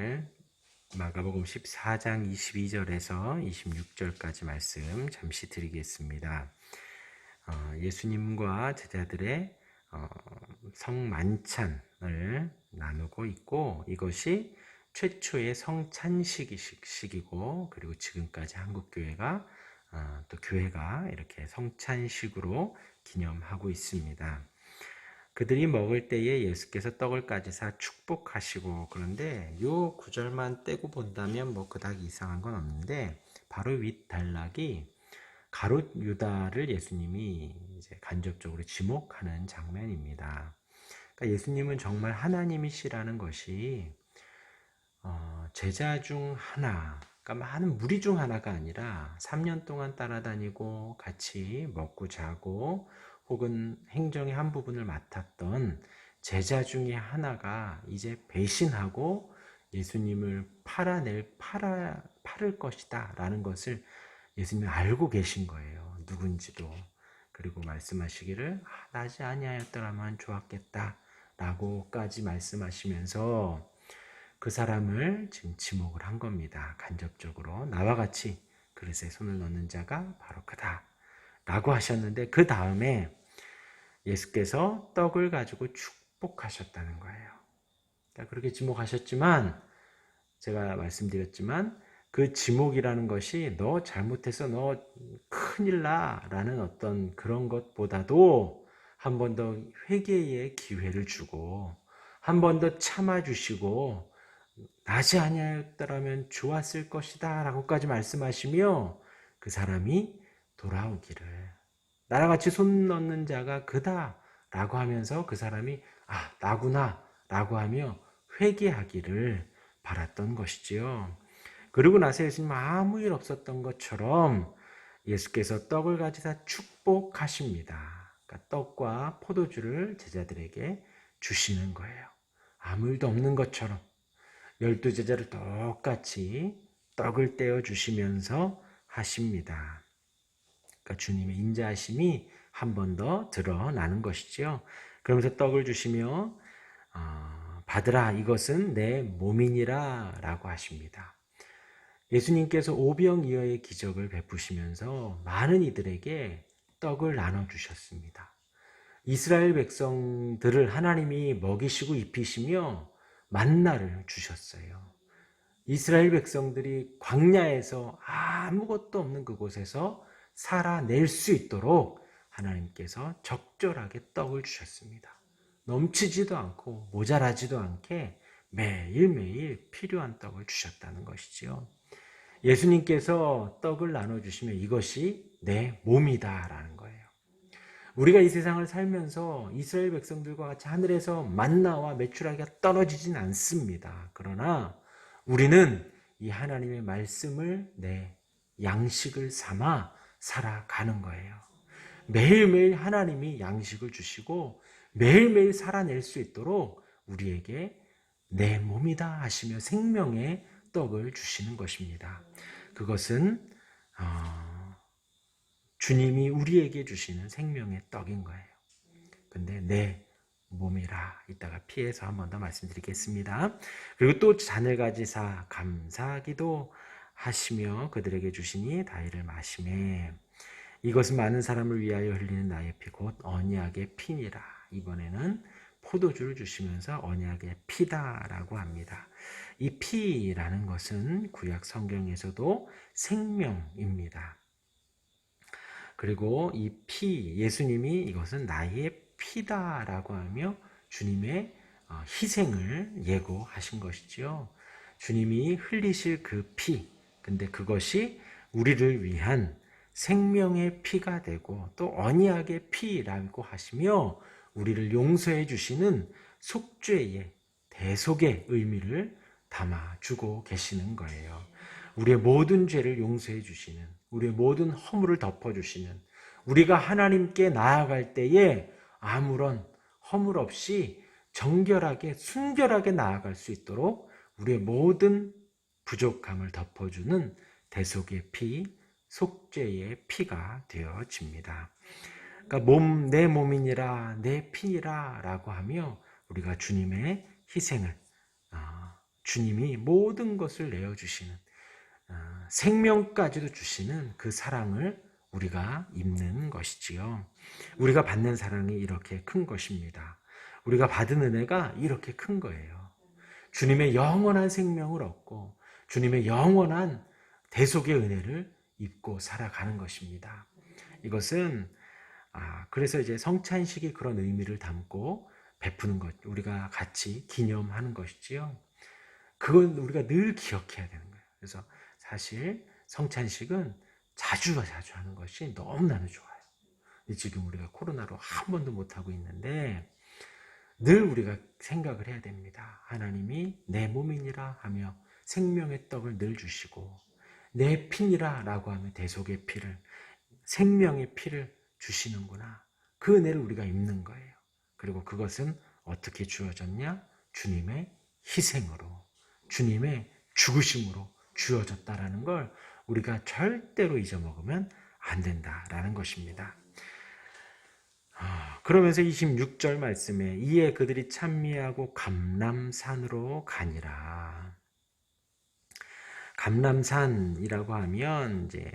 오늘 마가복음 14장 22절에서 26절까지 말씀 잠시 드리겠습니다. 예수님과 제자들의 성만찬을 나누고 있고, 이것이 최초의 성찬식이고, 그리고 지금까지 한국교회가 또 교회가 이렇게 성찬식으로 기념하고 있습니다. 그들이 먹을 때에 예수께서 떡을 까지사 축복하시고, 그런데 요 구절만 떼고 본다면 뭐 그닥 이상한 건 없는데, 바로 윗 단락이 가룟 유다를 예수님이 이제 간접적으로 지목하는 장면입니다. 그러니까 예수님은 정말 하나님이시라는 것이 제자 중 하나, 그러니까 많은 무리 중 하나가 아니라 3년 동안 따라다니고 같이 먹고 자고 혹은 행정의 한 부분을 맡았던 제자 중에 하나가 이제 배신하고 예수님을 팔을 것이다 라는 것을 예수님이 알고 계신 거예요. 누군지도. 그리고 말씀하시기를 나지 아니하였더라면 좋았겠다 라고까지 말씀하시면서 그 사람을 지금 지목을 한 겁니다. 간접적으로 나와 같이 그릇에 손을 넣는 자가 바로 그다 라고 하셨는데, 그 다음에 예수께서 떡을 가지고 축복하셨다는 거예요. 그러니까 그렇게 지목하셨지만, 제가 말씀드렸지만 그 지목이라는 것이 너 잘못해서 너 큰일 나 라는 어떤 그런 것보다도 한 번 더 회개의 기회를 주고 한 번 더 참아주시고 나지 아니하였더라면 좋았을 것이다 라고까지 말씀하시며, 그 사람이 돌아오기를, 나랑 같이 손 넣는 자가 그다 라고 하면서 그 사람이 나구나 라고 하며 회개하기를 바랐던 것이지요. 그리고 나서 예수님 아무 일 없었던 것처럼 예수께서 떡을 가지사 축복하십니다. 그러니까 떡과 포도주를 제자들에게 주시는 거예요. 아무 일도 없는 것처럼 12제자를 똑같이 떡을 떼어 주시면서 하십니다. 그러니까 주님의 인자하심이 한 번 더 드러나는 것이죠. 그러면서 떡을 주시며 받으라, 이것은 내 몸이니라 라고 하십니다. 예수님께서 오병이어의 기적을 베푸시면서 많은 이들에게 떡을 나눠주셨습니다. 이스라엘 백성들을 하나님이 먹이시고 입히시며 만나를 주셨어요. 이스라엘 백성들이 광야에서 아무것도 없는 그곳에서 살아낼 수 있도록 하나님께서 적절하게 떡을 주셨습니다. 넘치지도 않고 모자라지도 않게 매일매일 필요한 떡을 주셨다는 것이지요. 예수님께서 떡을 나눠주시면 이것이 내 몸이다 라는 거예요. 우리가 이 세상을 살면서 이스라엘 백성들과 같이 하늘에서 만나와 메추라기가 떨어지진 않습니다. 그러나 우리는 이 하나님의 말씀을 내 양식을 삼아 살아가는 거예요. 매일매일 하나님이 양식을 주시고 매일매일 살아낼 수 있도록 우리에게 내 몸이다 하시며 생명의 떡을 주시는 것입니다. 그것은 주님이 우리에게 주시는 생명의 떡인 거예요. 근데 내 몸이라 이따가 피해서 한 번 더 말씀드리겠습니다. 그리고 또 잔을 가지사 감사기도 하시며 그들에게 주시니 다 이를 마시매 이것은 많은 사람을 위하여 흘리는 나의 피 곧 언약의 피니라. 이번에는 포도주를 주시면서 언약의 피다라고 합니다. 이 피라는 것은 구약 성경에서도 생명입니다. 그리고 이 피, 예수님이 이것은 나의 피다라고 하며 주님의 희생을 예고하신 것이지요. 주님이 흘리실 그 피, 근데 그것이 우리를 위한 생명의 피가 되고 또 언약의 피라고 하시며 우리를 용서해 주시는 속죄의 대속의 의미를 담아주고 계시는 거예요. 우리의 모든 죄를 용서해 주시는, 우리의 모든 허물을 덮어주시는, 우리가 하나님께 나아갈 때에 아무런 허물 없이 정결하게 순결하게 나아갈 수 있도록 우리의 모든 부족함을 덮어주는 대속의 피, 속죄의 피가 되어집니다. 그러니까 내 몸이니라 내 피니라 라고 하며 우리가 주님의 희생을 주님이 모든 것을 내어주시는, 생명까지도 주시는 그 사랑을 우리가 입는 것이지요. 우리가 받는 사랑이 이렇게 큰 것입니다. 우리가 받은 은혜가 이렇게 큰 거예요. 주님의 영원한 생명을 얻고 주님의 영원한 대속의 은혜를 입고 살아가는 것입니다. 이것은 그래서 이제 성찬식이 그런 의미를 담고 베푸는 것, 우리가 같이 기념하는 것이지요. 그건 우리가 늘 기억해야 되는 거예요. 그래서 사실 성찬식은 자주 하는 것이 너무나도 좋아요. 근데 지금 우리가 코로나로 한 번도 못 하고 있는데 늘 우리가 생각을 해야 됩니다. 하나님이 내 몸이니라 하며 생명의 떡을 늘 주시고 내 피니라 라고 하며 대속의 피를, 생명의 피를 주시는구나. 그 은혜를 우리가 입는 거예요. 그리고 그것은 어떻게 주어졌냐? 주님의 희생으로, 주님의 죽으심으로 주어졌다라는 걸 우리가 절대로 잊어먹으면 안 된다라는 것입니다. 그러면서 26절 말씀에 이에 그들이 찬미하고 감람산으로 가니라. 감람산이라고 하면 이제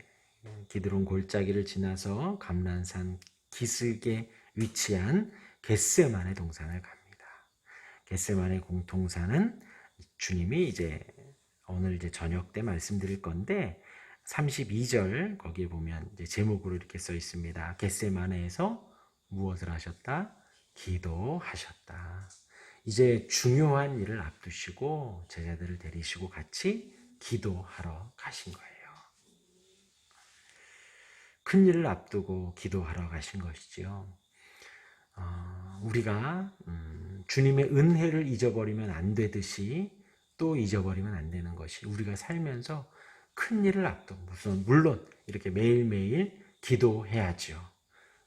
기드론 골짜기를 지나서 감람산 기슭에 위치한 겟세마네 동산을 갑니다. 겟세마네 동산은 주님이 이제 오늘 이제 저녁 때 말씀드릴 건데 32절 거기에 보면 이제 제목으로 이렇게 써 있습니다. 겟세마네에서 무엇을 하셨다? 기도하셨다. 이제 중요한 일을 앞두시고 제자들을 데리시고 같이 기도하러 가신 거예요. 큰 일을 앞두고 기도하러 가신 것이지요. 우리가 주님의 은혜를 잊어버리면 안 되듯이 또 잊어버리면 안 되는 것이 우리가 살면서 큰 일을 앞두고 물론 이렇게 매일매일 기도해야죠.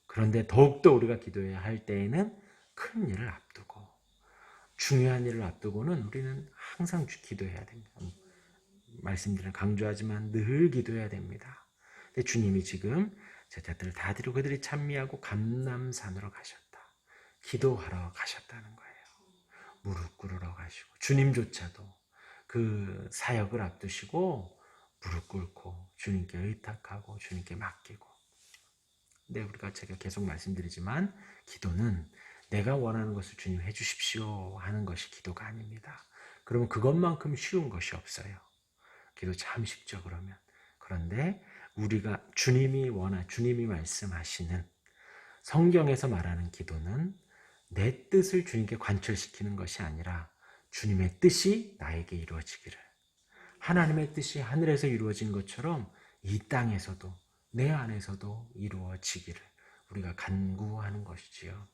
그런데 더욱더 우리가 기도해야 할 때에는 큰 일을 앞두고 중요한 일을 앞두고는 우리는 항상 기도해야 됩니다. 말씀드리는 강조하지만 늘 기도해야 됩니다. 근데 주님이 지금 제자들을 다 데리고 그들이 찬미하고 감람산으로 가셨다. 기도하러 가셨다는 거예요. 무릎 꿇으러 가시고 주님조차도 그 사역을 앞두시고 무릎 꿇고 주님께 의탁하고 주님께 맡기고. 근데 제가 계속 말씀드리지만 기도는 내가 원하는 것을 주님 해주십시오 하는 것이 기도가 아닙니다. 그러면 그것만큼 쉬운 것이 없어요. 기도 참 쉽죠 그러면. 그런데 우리가 주님이 말씀하시는 성경에서 말하는 기도는 내 뜻을 주님께 관철시키는 것이 아니라 주님의 뜻이 나에게 이루어지기를, 하나님의 뜻이 하늘에서 이루어진 것처럼 이 땅에서도 내 안에서도 이루어지기를 우리가 간구하는 것이지요.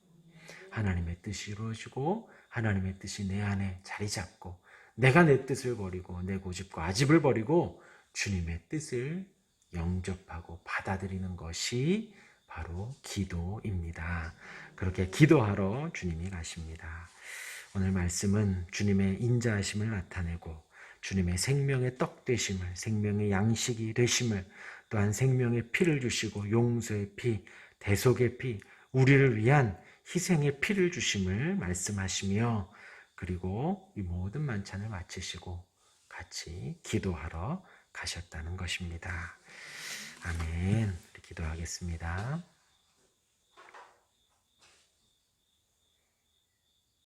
하나님의 뜻이 이루어지고 하나님의 뜻이 내 안에 자리 잡고 내가 내 뜻을 버리고 내 고집과 아집을 버리고 주님의 뜻을 영접하고 받아들이는 것이 바로 기도입니다. 그렇게 기도하러 주님이 가십니다. 오늘 말씀은 주님의 인자하심을 나타내고 주님의 생명의 떡 되심을, 생명의 양식이 되심을, 또한 생명의 피를 주시고 용서의 피, 대속의 피, 우리를 위한 희생의 피를 주심을 말씀하시며, 그리고 이 모든 만찬을 마치시고 같이 기도하러 가셨다는 것입니다. 아멘. 기도하겠습니다.